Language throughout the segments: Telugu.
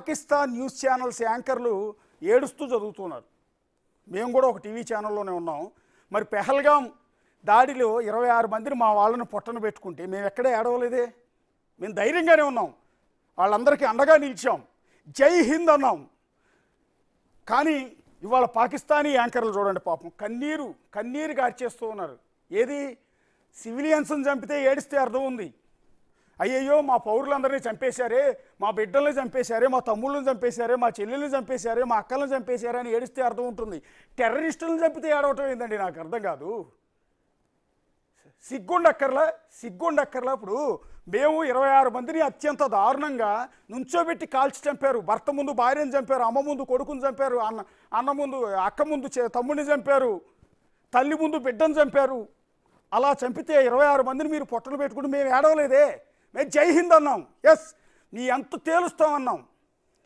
పాకిస్తాన్ న్యూస్ ఛానల్స్ యాంకర్లు ఏడుస్తూ చదువుతున్నారు. మేము కూడా ఒక టీవీ ఛానల్లోనే ఉన్నాం. మరి పెహల్గాం దాడిలో 26 మందిని మా వాళ్ళను పొట్టన పెట్టుకుంటే మేము ఎక్కడే ఏడవలేదే. మేము ధైర్యంగానే ఉన్నాం, వాళ్ళందరికీ అండగా నిలిచాం, జై హింద్ అన్నాం. కానీ ఇవాళ పాకిస్తానీ యాంకర్లు చూడండి, పాపం కన్నీరు గార్చేస్తూ ఉన్నారు. ఏది సివిలియన్స్ని చంపితే ఏడిస్తే అర్థం ఉంది. అయ్యయ్యో మా పౌరులందరినీ చంపేశారే, మా బిడ్డల్ని చంపేశారే, మా తమ్ముళ్ళని చంపేశారే, మా చెల్లెల్ని చంపేశారే, మా అక్కలను చంపేశారే అని ఏడిస్తే అర్థం ఉంటుంది. టెర్రరిస్టులను చంపితే ఏడవటం ఏందండి, నాకు అర్థం కాదు. సిగ్గుండక్కర్లా. ఇప్పుడు మేము 26 మందిని అత్యంత దారుణంగా నుంచోబెట్టి కాల్చి చంపారు. భర్త ముందు భార్యను చంపారు, అమ్మ ముందు కొడుకుని చంపారు, అన్న ముందు అక్క ముందు తమ్ముడిని చంపారు, తల్లి ముందు బిడ్డను చంపారు. అలా చంపితే 26 మందిని మీరు పొట్టలు పెట్టుకుంటూ మేము ఏడవలేదే. మేము జై హింద్ అన్నాం, ఎస్ నీ ఎంత తేలుస్తామన్నాం,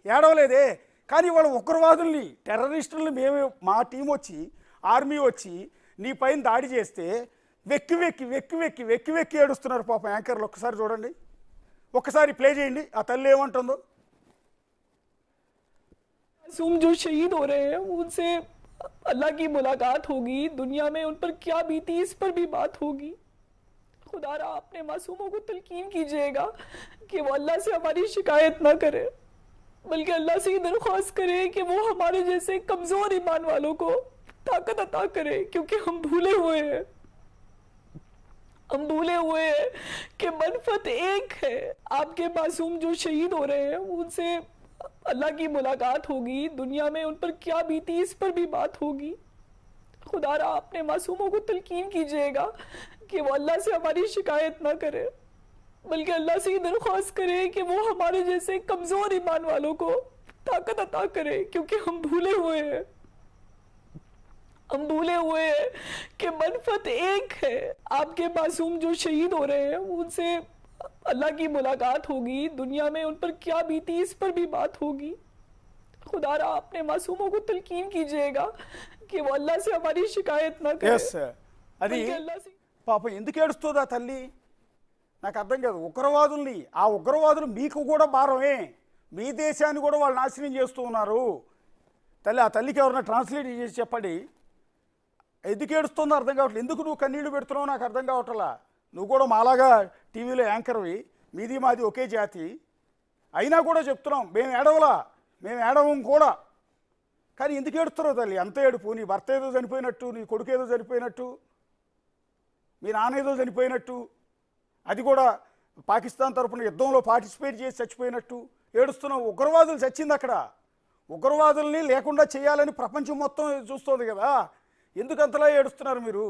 ఏడవలేదే. కానీ వాళ్ళ ఉగ్రవాదుల్ని టెర్రరిస్టుల్ని మేము మా టీం వచ్చి ఆర్మీ వచ్చి నీ పైన దాడి చేస్తే వెక్కి వెక్కి ఏడుస్తున్నారు పాపం యాంకర్లు. ఒక్కసారి చూడండి, ఒక్కసారి ప్లే చేయండి, ఆ తల్లి ఏమంటుందో. मासूम जो शहीद हो रहे हैं उनसे अल्लाह की मुलाकात होगी, दुनिया में उन पर क्या बीती इस पर भी बात होगी. खुदारा अपने मासूमों को तलकीन कीजिएगा कि वो अल्लाह से हमारी शिकायत ना करे, बल्कि अल्लाह से ये दरख्वास्त करे कि वो हमारे जैसे कमज़ोर ईमान वालों को ताकत अता करे, क्योंकि हम भूले हुए हैं कि मनफत एक है. आपके मासूम जो शहीद हो रहे हैं उनसे अल्लाह की मुलाकात होगी, दुनिया में उन पर क्या बीती इस पर भी बात होगी. खुदारा अपने मासूमों को तलकीन कीजिएगा कि वो अल्लाह से हमारी शिकायत ना करे, बल्कि अल्लाह से ये दरख्वास्त करे कि वो हमारे जैसे कमज़ोर ईमान वालों को ताकत अता करे, क्योंकि हम भूले हुए हैं कि मनफत एक है. आपके मासूम जो शहीद हो रहे हैं उनसे अल्लाह की मुलाकात होगी, दुनिया में उन पर क्या बीती इस पर भी बात होगी. खुदारा अपने मासूमों को तलकीन कीजिएगा कि वो अल्लाह से हमारी शिकायत ना करे. అది పాపం ఎందుకు ఏడుస్తుందా తల్లి, నాకు అర్థం కాదు. ఉగ్రవాదుల్ని, ఆ ఉగ్రవాదులు మీకు కూడా భారమే, మీ దేశాన్ని కూడా వాళ్ళు నాశనం చేస్తూ ఉన్నారు. తల్లి, ఆ తల్లికి ఎవరైనా ట్రాన్స్లేట్ చేసి చెప్పండి. ఎందుకు ఏడుస్తుందో అర్థం కావట్లేదు. ఎందుకు నువ్వు కన్నీళ్లు పెడుతున్నావు నాకు అర్థం కావట్లా. నువ్వు కూడా మాలాగా టీవీలో యాంకర్వి, మీది మాది ఒకే జాతి, అయినా కూడా చెప్తున్నాం మేము ఏడవం కూడా. కానీ ఎందుకు ఏడుస్తున్నావు తల్లి అంత ఏడుపు? నీ భర్త ఏదో చనిపోయినట్టు, నీ కొడుకు ఏదో చనిపోయినట్టు, మీ నాన్న ఏదో చనిపోయినట్టు, అది కూడా పాకిస్తాన్ తరఫున యుద్ధంలో పార్టిసిపేట్ చేసి చచ్చిపోయినట్టు ఏడుస్తున్నావు. ఉగ్రవాదులు చచ్చింది అక్కడ. ఉగ్రవాదుల్ని లేకుండా చేయాలని ప్రపంచం మొత్తం చూస్తుంది కదా, ఎందుకు అంతలా ఏడుస్తున్నారు మీరు?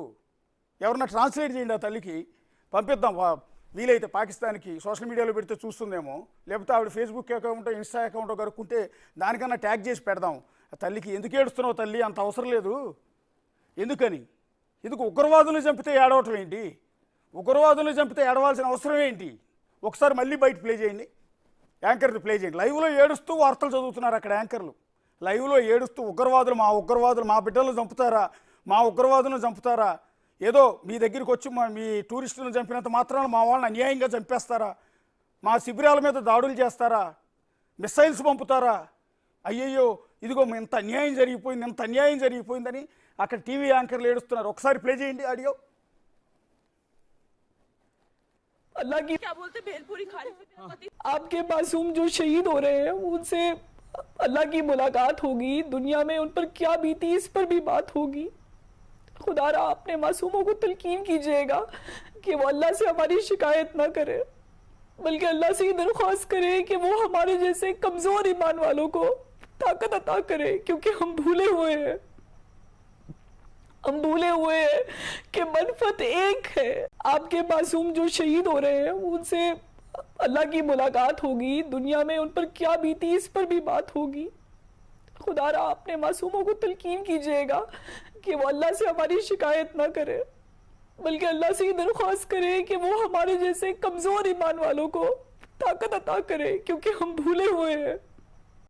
ఎవరన్నా ట్రాన్స్లేట్ చేయండి, ఆ తల్లికి పంపిద్దాం. వీలైతే పాకిస్తాన్కి సోషల్ మీడియాలో పెడితే చూస్తుందేమో, లేకపోతే ఆవిడ ఫేస్బుక్ అకౌంట్ ఇన్స్టా అకౌంట్ కనుక్కుంటే దానికన్నా ట్యాగ్ చేసి పెడదాం. ఆ తల్లికి ఎందుకు ఏడుస్తున్నావు తల్లి, అంత అవసరం లేదు. ఎందుకు ఉగ్రవాదులు చంపితే ఏడవటం ఏంటి? ఉగ్రవాదులు చంపితే ఏడవాల్సిన అవసరం ఏంటి? ఒకసారి మళ్ళీ బయట ప్లే చేయండి, యాంకర్ది ప్లే చేయండి. లైవ్లో ఏడుస్తూ వార్తలు చదువుతున్నారు అక్కడ యాంకర్లు. లైవ్లో ఏడుస్తూ ఉగ్రవాదులు మా బిడ్డలను చంపుతారా, మా ఉగ్రవాదులను చంపుతారా, ఏదో మీ దగ్గరికి వచ్చి మీ టూరిస్టులను చంపినంత మాత్రాన మా వాళ్ళని అన్యాయంగా చంపేస్తారా, మా శిబిరాల మీద దాడులు చేస్తారా, మిస్సైల్స్ పంపుతారా, అయ్యయ్యో ఇదిగో ఇంత అన్యాయం జరిగిపోయిందని అక్కడ టీవీ యాంకర్లు ఏడుస్తున్నారు. ఒకసారి ప్లే చేయండి ఆడియో. अल्लाह की क्या बोलते भेलपुरी खा रहे आपके मासूम जो शहीद हो रहे हैं उनसे अल्लाह की मुलाकात होगी, दुनिया में उन पर क्या बीती इस पर भी बात होगी. खुदारा अपने मासूमों को तलकीन कीजिएगा कि वो अल्लाह से हमारी शिकायत ना करे, बल्कि अल्लाह से ये दरख्वास्त करे कि वो हमारे जैसे कमज़ोर ईमान वालों को ताकत अता करे, क्योंकि हम भूले हुए हैं कि मनफत एक है. आपके मासूम जो शहीद हो रहे हैं उनसे अल्लाह की मुलाकात होगी, दुनिया में उन पर क्या बीती इस पर भी बात होगी. खुदारा अपने मासूमों को तलकीन कीजिएगा कि वो अल्लाह से हमारी शिकायत ना करे, बल्कि अल्लाह से ये दरख्वास्त करे कि वो हमारे जैसे कमज़ोर ईमान वालों को ताकत अता करे, क्योंकि हम भूले हुए हैं